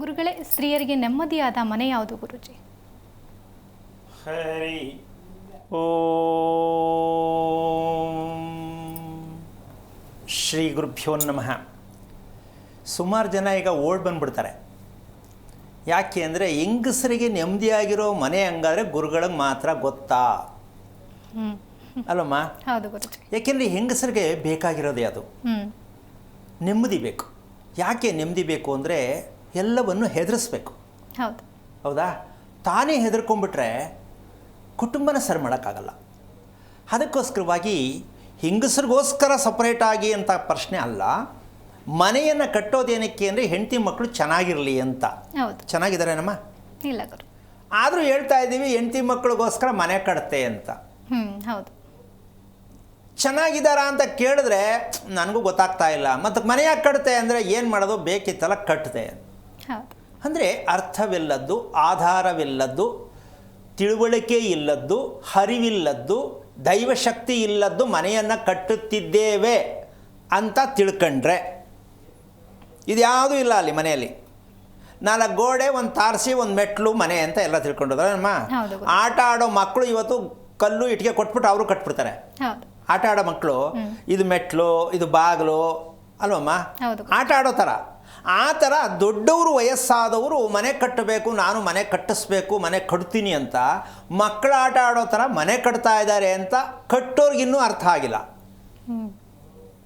ಗುರುಗಳೇ, ಸ್ತ್ರೀಯರಿಗೆ ನೆಮ್ಮದಿಯಾದ ಮನೆ ಯಾವುದು ಗುರುಜಿ? ಹರಿ ಓಂ ಶ್ರೀ ಗುರುಭ್ಯೋ ನಮಃ. ಸುಮಾರು ಜನ ಈಗ ಓಡ್ ಬಂದುಬಿಡ್ತಾರೆ. ಯಾಕೆ ಅಂದರೆ ಹೆಂಗಸರಿಗೆ ನೆಮ್ಮದಿಯಾಗಿರೋ ಮನೆ ಹಂಗಾದ್ರೆ ಗುರುಗಳಿಗೆ ಮಾತ್ರ ಗೊತ್ತಾ ಅಲ್ಲಮ್ಮ? ಹೌದು ಗುರುಜಿ. ಯಾಕೆಂದರೆ ಹೆಂಗಸರಿಗೆ ಬೇಕಾಗಿರೋದೇ ಅದು ನೆಮ್ಮದಿ ಬೇಕು. ಯಾಕೆ ನೆಮ್ಮದಿ ಬೇಕು ಅಂದರೆ ಎಲ್ಲವನ್ನು ಹೆದರಿಸ್ಬೇಕು. ಹೌದು. ಹೌದಾ? ತಾನೇ ಹೆದರ್ಕೊಂಡ್ಬಿಟ್ರೆ ಕುಟುಂಬನ ಸರಿ ಮಾಡೋಕ್ಕಾಗಲ್ಲ. ಅದಕ್ಕೋಸ್ಕರವಾಗಿ ಹೆಂಗಸರಿಗೋಸ್ಕರ ಸಪ್ರೇಟಾಗಿ ಅಂತ ಪ್ರಶ್ನೆ ಅಲ್ಲ. ಮನೆಯನ್ನು ಕಟ್ಟೋದೇನಕ್ಕೆ ಅಂದರೆ ಹೆಂಡತಿ ಮಕ್ಕಳು ಚೆನ್ನಾಗಿರಲಿ ಅಂತ. ಹೌದು. ಚೆನ್ನಾಗಿದ್ದಾರೇನಮ್ಮ? ಇಲ್ಲ ಗುರು. ಆದರೂ ಹೇಳ್ತಾ ಇದ್ದೀವಿ ಹೆಂಡತಿ ಮಕ್ಕಳಿಗೋಸ್ಕರ ಮನೆ ಕಟ್ತೆ ಅಂತ. ಹೌದು. ಚೆನ್ನಾಗಿದ್ದಾರಾ ಅಂತ ಕೇಳಿದ್ರೆ ನನಗೂ ಗೊತ್ತಾಗ್ತಾ ಇಲ್ಲ. ಮತ್ತು ಮನೆಯಾಗ ಕಟ್ತೆ ಅಂದರೆ ಏನು ಮಾಡೋದು, ಬೇಕಿತ್ತಲ್ಲ ಕಟ್ಟದೆ. ಹೌದು. ಅಂದರೆ ಅರ್ಥವಿಲ್ಲದ್ದು, ಆಧಾರವಿಲ್ಲದ್ದು, ತಿಳುವಳಿಕೆ ಇಲ್ಲದ್ದು, ಹರಿವಿಲ್ಲದ್ದು, ದೈವಶಕ್ತಿ ಇಲ್ಲದ್ದು ಮನೆಯನ್ನು ಕಟ್ಟುತ್ತಿದ್ದೇವೆ ಅಂತ ತಿಳ್ಕೊಂಡ್ರೆ ಇದ್ಯಾವುದೂ ಇಲ್ಲ ಅಲ್ಲಿ ಮನೆಯಲ್ಲಿ. 4 ಗೋಡೆ, ಒಂದು ತಾರಸಿ, ಒಂದು ಮೆಟ್ಲು ಮನೆ ಅಂತ ಎಲ್ಲ ತಿಳ್ಕೊಂಡಿದ್ರಮ್ಮ. ಆಟ ಆಡೋ ಮಕ್ಕಳು ಇವತ್ತು ಕಲ್ಲು ಇಟ್ಟಿಗೆ ಕೊಟ್ಬಿಟ್ಟು ಅವರು ಕಟ್ಬಿಡ್ತಾರೆ. ಆಟ ಆಡೋ ಮಕ್ಕಳು ಇದು ಮೆಟ್ಲು, ಇದು ಬಾಗಿಲು ಅಲ್ವಮ್ಮ, ಆಟ ಆಡೋ ಥರ. ಆ ಥರ ದೊಡ್ಡವರು, ವಯಸ್ಸಾದವರು ಮನೆ ಕಟ್ಟಬೇಕು, ನಾನು ಮನೆ ಕಟ್ಟಿಸ್ಬೇಕು, ಮನೆ ಕಟ್ತೀನಿ ಅಂತ ಮಕ್ಕಳು ಆಟ ಆಡೋ ಥರ ಮನೆ ಕಟ್ತಾ ಇದ್ದಾರೆ ಅಂತ ಕಟ್ಟೋರ್ಗಿನ್ನೂ ಅರ್ಥ ಆಗಿಲ್ಲ.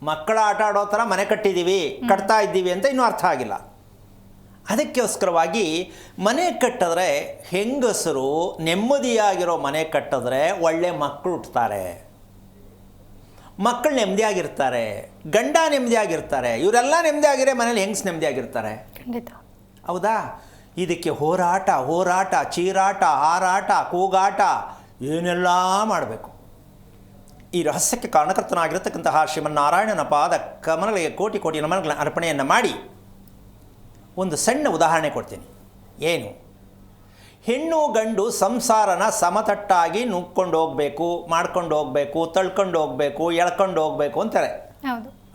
ಮಕ್ಕಳು ಆಟ ಆಡೋ ಥರ ಮನೆ ಕಟ್ಟಿದ್ದೀವಿ, ಕಟ್ತಾ ಇದ್ದೀವಿ ಅಂತ ಇನ್ನೂ ಅರ್ಥ ಆಗಿಲ್ಲ. ಅದಕ್ಕೋಸ್ಕರವಾಗಿ ಮನೆ ಕಟ್ಟಿದ್ರೆ ಹೆಂಗಸರು ನೆಮ್ಮದಿಯಾಗಿರೋ ಮನೆ ಕಟ್ಟಿದ್ರೆ ಒಳ್ಳೆ ಮಕ್ಕಳು ಹುಟ್ಟುತ್ತಾರೆ, ಮಕ್ಕಳು ನೆಮ್ಮದಿಯಾಗಿರ್ತಾರೆ, ಗಂಡ ನೆಮ್ಮದಿಯಾಗಿರ್ತಾರೆ. ಇವರೆಲ್ಲ ನೆಮ್ಮದಿಯಾಗಿರೋ ಮನೇಲಿ ಹೆಂಗಸ್ ನೆಮ್ಮದಿಯಾಗಿರ್ತಾರೆ. ಖಂಡಿತ. ಹೌದಾ? ಇದಕ್ಕೆ ಹೋರಾಟ, ಚೀರಾಟ, ಹಾರಾಟ, ಕೂಗಾಟ ಏನೆಲ್ಲ ಮಾಡಬೇಕು. ಈ ರಹಸ್ಯಕ್ಕೆ ಕಾರಣಕರ್ತನಾಗಿರತಕ್ಕಂತಹ ಶ್ರೀಮನ್ನಾರಾಯಣನ ಪಾದ ಕಮಲಗಳಿಗೆ ಕೋಟಿ ಕೋಟಿ ನಮನಗಳ ಅರ್ಪಣೆಯನ್ನು ಮಾಡಿ ಒಂದು ಸಣ್ಣ ಉದಾಹರಣೆ ಕೊಡ್ತೀನಿ. ಏನು? ಹೆಣ್ಣು ಗಂಡು ಸಂಸಾರನ ಸಮತಟ್ಟಾಗಿ ನುಗ್ಕೊಂಡು ಹೋಗಬೇಕು, ಮಾಡ್ಕೊಂಡು ಹೋಗಬೇಕು, ತಳ್ಕೊಂಡು ಹೋಗಬೇಕು, ಎಳ್ಕೊಂಡು ಹೋಗಬೇಕು ಅಂತಾರೆ.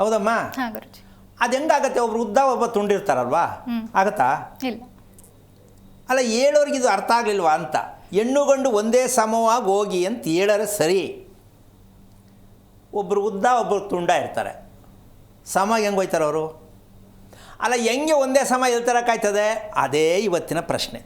ಹೌದಮ್ಮ? ಅದು ಹೆಂಗಾಗತ್ತೆ? ಒಬ್ರು ಉದ್ದ, ಒಬ್ಬ ತುಂಡಿರ್ತಾರಲ್ವಾ, ಆಗತ್ತಾ? ಅಲ್ಲ, ಹೇಳೋರಿಗೆ ಇದು ಅರ್ಥ ಆಗಲಿಲ್ವಾ ಅಂತ. ಹೆಣ್ಣು ಗಂಡು ಒಂದೇ ಸಮವಾಗಿ ಹೋಗಿ ಅಂತ ಹೇಳೋರೆ ಸರಿ. ಒಬ್ಬರು ಉದ್ದ, ಒಬ್ಬರು ತುಂಡ ಇರ್ತಾರೆ. ಸಮ ಹೆಂಗೆ ಹೋಯ್ತಾರೆ ಅವರು? ಅಲ್ಲ, ಹೆಂಗೆ ಒಂದೇ ಸಮ ಹೇಳ್ತಾರಕ್ಕಾಯ್ತದೆ? ಅದೇ ಇವತ್ತಿನ ಪ್ರಶ್ನೆ.